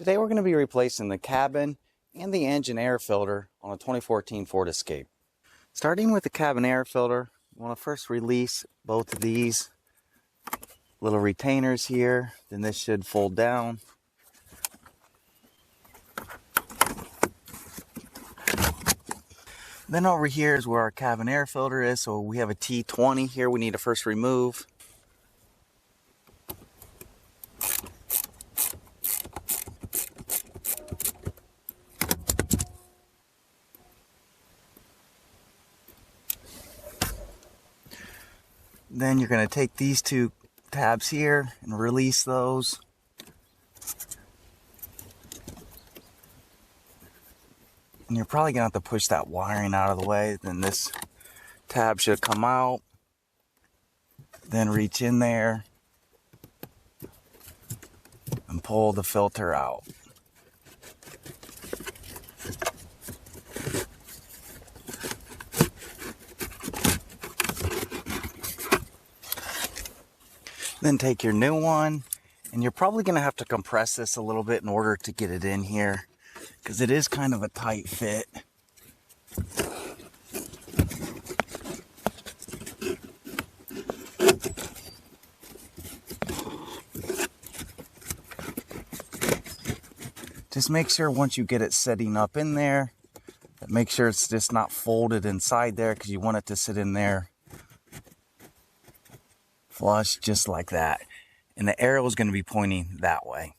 Today we're going to be replacing the cabin and the engine air filter on a 2014 Ford Escape. Starting with the cabin air filter, we want to first release both of these little retainers here. Then this should fold down. Then over here is where our cabin air filter is. So we have a T20 here we need to first remove. Then you're going to take these two tabs here and release those. And you're probably going to have to push that wiring out of the way. Then this tab should come out. Then reach in there and pull the filter out. Then take your new one, and you're probably going to have to compress this a little bit in order to get it in here, because it is kind of a tight fit. Just make sure once you get it setting up in there, that make sure it's just not folded inside there, because you want it to sit in there flush just like that, and the arrow is going to be pointing that way.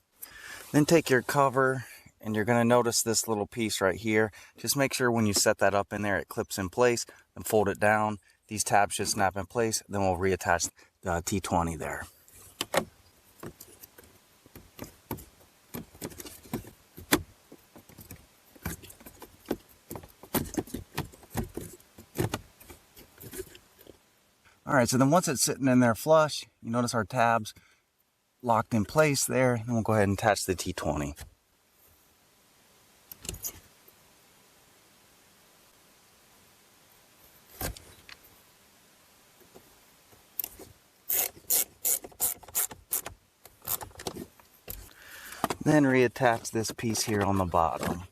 Then take your cover, and you're going to notice this little piece right here. Just make sure when you set that up in there it clips in place, and fold it down. These tabs should snap in place. Then we'll reattach the T20 there. Alright, so then once it's sitting in there flush, you notice our tabs locked in place there, and we'll go ahead and attach the T20. Then reattach this piece here on the bottom.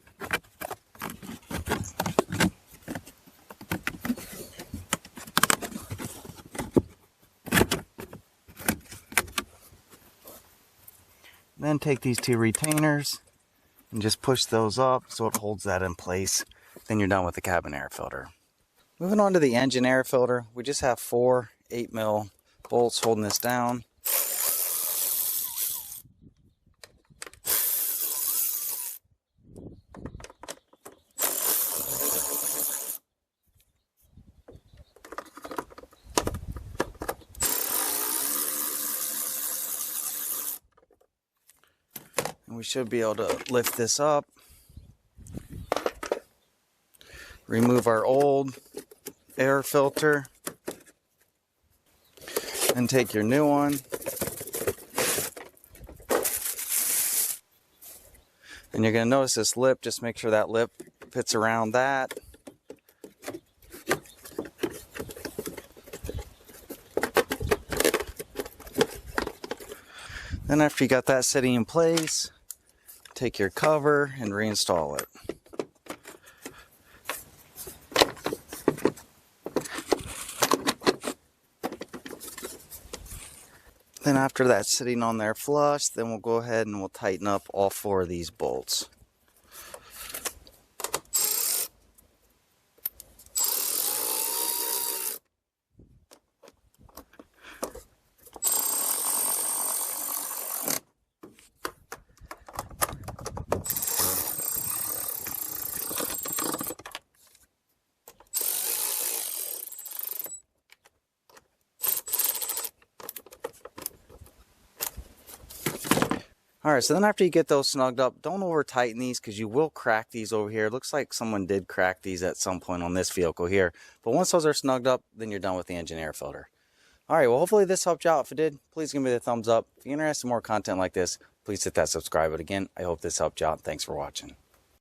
Then take these two retainers and just push those up so it holds that in place. Then you're done with the cabin air filter. Moving on to the engine air filter, we just have 4 8mm bolts holding this down. We should be able to lift this up, remove our old air filter, and take your new one. And you're going to notice this lip, just make sure that lip fits around that. Then after you got that sitting in place, take your cover and reinstall it. Then after that's sitting on there flush, then we'll go ahead and we'll tighten up all 4 of these bolts. Alright, so then after you get those snugged up, don't over tighten these because you will crack these over here. It looks like someone did crack these at some point on this vehicle here. But once those are snugged up, then you're done with the engine air filter. Alright, well hopefully this helped you out. If it did, please give me the thumbs up. If you're interested in more content like this, please hit that subscribe button. Again, I hope this helped you out. Thanks for watching.